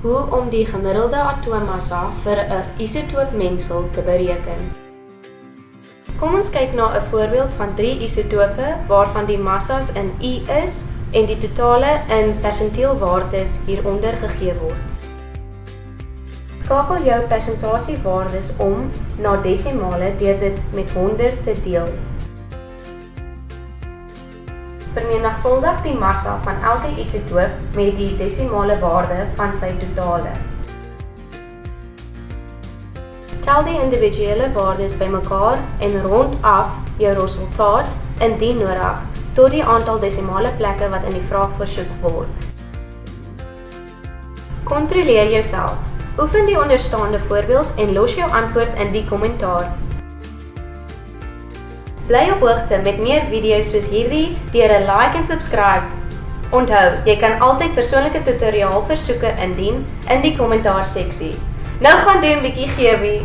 Hoe om die gemiddelde atoommassa vir 'n isotoopmengsel te bereken. Kom ons kyk na 'n voorbeeld van 3 isotope waarvan die massas in U is en die totale in persenteelwaardes hieronder gegee word. Skakel jou persentasiewaardes om na desimale deur dit met 100 te deel. Vermenigvuldig die massa van elke isotoop met die desimale waarde van sy totale. Tel die individuele waardes bymekaar en rond af jou resultaat indien nodig tot die aantal desimale plekke wat in die vraag versoek word. Kontroleer jouself. Oefen die onderstaande voorbeeld en los jou antwoord in die kommentaar. Bly op hoogte met meer video's soos hierdie deur 'n like en subscribe. Onthou, jy kan altyd persoonlike tutoriaal versoeke indien in die kommentaar seksie. Nou gaan doen bietjie geewie.